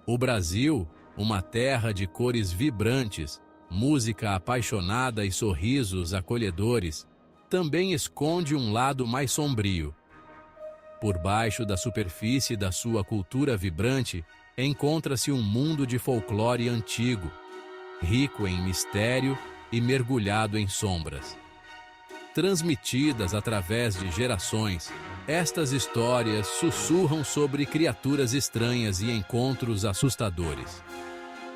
O Brasil, uma terra de cores vibrantes, música apaixonada e sorrisos acolhedores, também esconde um lado mais sombrio. Por baixo da superfície da sua cultura vibrante, encontra-se um mundo de folclore antigo, rico em mistério e mergulhado em sombras. Transmitidas através de gerações, estas histórias sussurram sobre criaturas estranhas e encontros assustadores.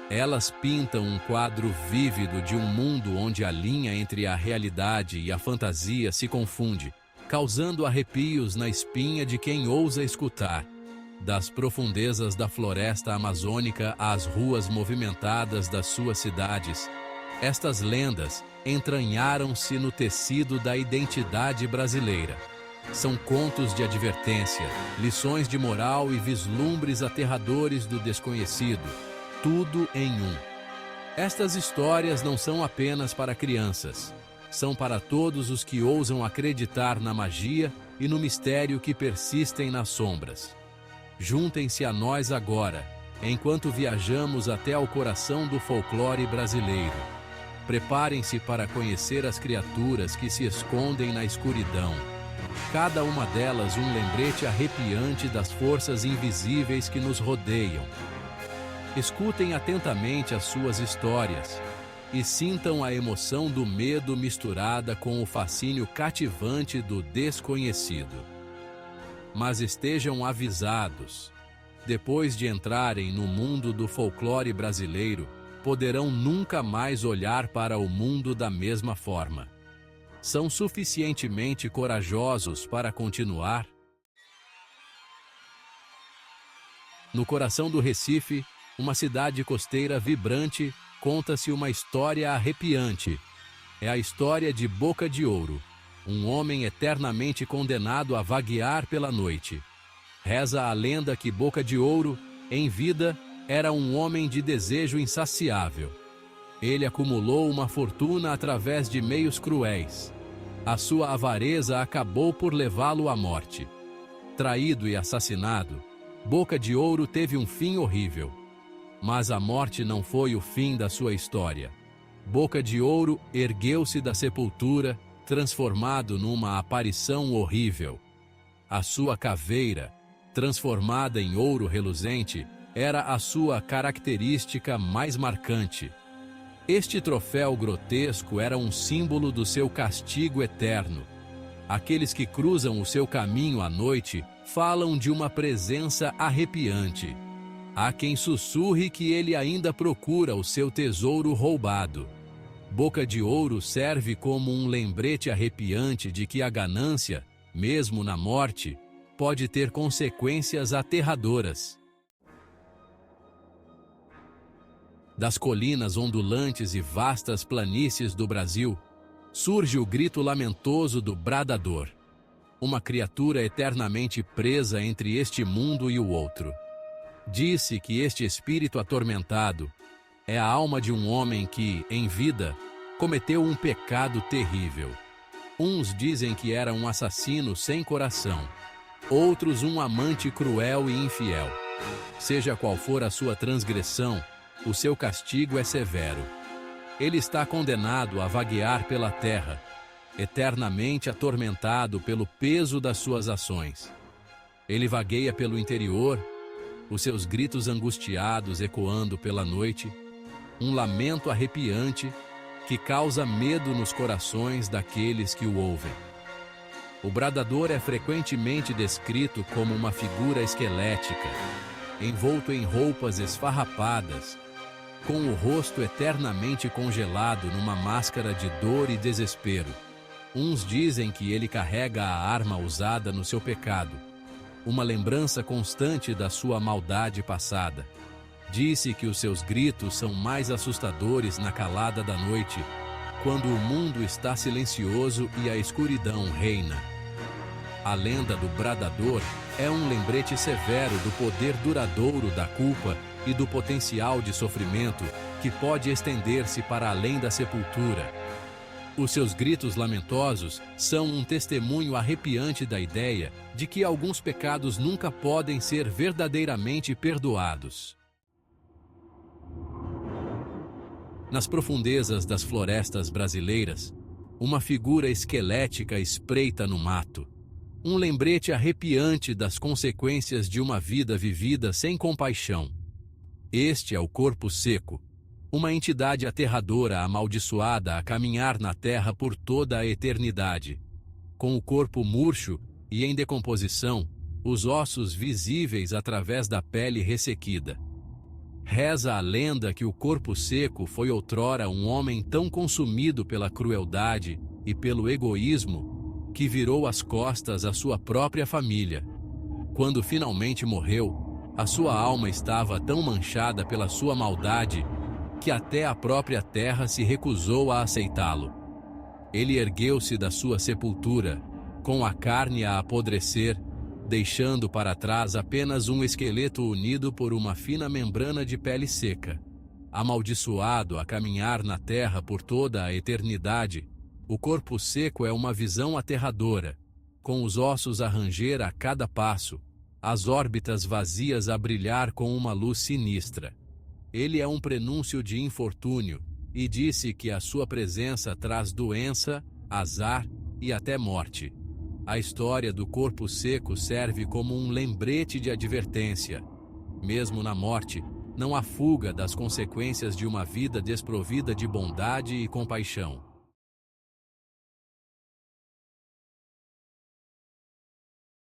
Elas pintam um quadro vívido de um mundo onde a linha entre a realidade e a fantasia se confunde, causando arrepios na espinha de quem ousa escutar. Das profundezas da floresta amazônica às ruas movimentadas das suas cidades, estas lendas entranharam-se no tecido da identidade brasileira. São contos de advertência, lições de moral e vislumbres aterradores do desconhecido, tudo em um. Estas histórias não são apenas para crianças, são para todos os que ousam acreditar na magia e no mistério que persistem nas sombras. Juntem-se a nós agora, enquanto viajamos até ao coração do folclore brasileiro. Preparem-se para conhecer as criaturas que se escondem na escuridão. Cada uma delas um lembrete arrepiante das forças invisíveis que nos rodeiam. Escutem atentamente as suas histórias e sintam a emoção do medo misturada com o fascínio cativante do desconhecido. Mas estejam avisados. Depois de entrarem no mundo do folclore brasileiro, poderão nunca mais olhar para o mundo da mesma forma. São suficientemente corajosos para continuar? No coração do Recife, uma cidade costeira vibrante, conta-se uma história arrepiante. É a história de Boca de Ouro, um homem eternamente condenado a vaguear pela noite. Reza a lenda que Boca de Ouro, em vida, era um homem de desejo insaciável. Ele acumulou uma fortuna através de meios cruéis. A sua avareza acabou por levá-lo à morte. Traído e assassinado, Boca de Ouro teve um fim horrível. Mas a morte não foi o fim da sua história. Boca de Ouro ergueu-se da sepultura, transformado numa aparição horrível. A sua caveira, transformada em ouro reluzente, era a sua característica mais marcante. Este troféu grotesco era um símbolo do seu castigo eterno. Aqueles que cruzam o seu caminho à noite falam de uma presença arrepiante. Há quem sussurre que ele ainda procura o seu tesouro roubado. Boca de Ouro serve como um lembrete arrepiante de que a ganância, mesmo na morte, pode ter consequências aterradoras. Das colinas ondulantes e vastas planícies do Brasil, surge o grito lamentoso do bradador, uma criatura eternamente presa entre este mundo e o outro. Diz-se que este espírito atormentado é a alma de um homem que, em vida, cometeu um pecado terrível. Uns dizem que era um assassino sem coração, outros um amante cruel e infiel. Seja qual for a sua transgressão, o seu castigo é severo. Ele está condenado a vaguear pela terra, eternamente atormentado pelo peso das suas ações. Ele vagueia pelo interior, os seus gritos angustiados ecoando pela noite, um lamento arrepiante que causa medo nos corações daqueles que o ouvem. O bradador é frequentemente descrito como uma figura esquelética, envolto em roupas esfarrapadas, com o rosto eternamente congelado numa máscara de dor e desespero. Uns dizem que ele carrega a arma usada no seu pecado, uma lembrança constante da sua maldade passada. Disse que os seus gritos são mais assustadores na calada da noite, quando o mundo está silencioso e a escuridão reina. A lenda do bradador é um lembrete severo do poder duradouro da culpa e do potencial de sofrimento que pode estender-se para além da sepultura. Os seus gritos lamentosos são um testemunho arrepiante da ideia de que alguns pecados nunca podem ser verdadeiramente perdoados. Nas profundezas das florestas brasileiras, uma figura esquelética espreita no mato. Um lembrete arrepiante das consequências de uma vida vivida sem compaixão. Este é o corpo seco, uma entidade aterradora amaldiçoada a caminhar na terra por toda a eternidade. Com o corpo murcho e em decomposição, os ossos visíveis através da pele ressequida. Reza a lenda que o corpo seco foi outrora um homem tão consumido pela crueldade e pelo egoísmo que virou as costas à sua própria família. Quando finalmente morreu, a sua alma estava tão manchada pela sua maldade que até a própria terra se recusou a aceitá-lo. Ele ergueu-se da sua sepultura, com a carne a apodrecer, deixando para trás apenas um esqueleto unido por uma fina membrana de pele seca. Amaldiçoado a caminhar na terra por toda a eternidade, o corpo seco é uma visão aterradora, com os ossos a ranger a cada passo, as órbitas vazias a brilhar com uma luz sinistra. Ele é um prenúncio de infortúnio, e disse que a sua presença traz doença, azar e até morte. A história do corpo seco serve como um lembrete de advertência. Mesmo na morte, não há fuga das consequências de uma vida desprovida de bondade e compaixão.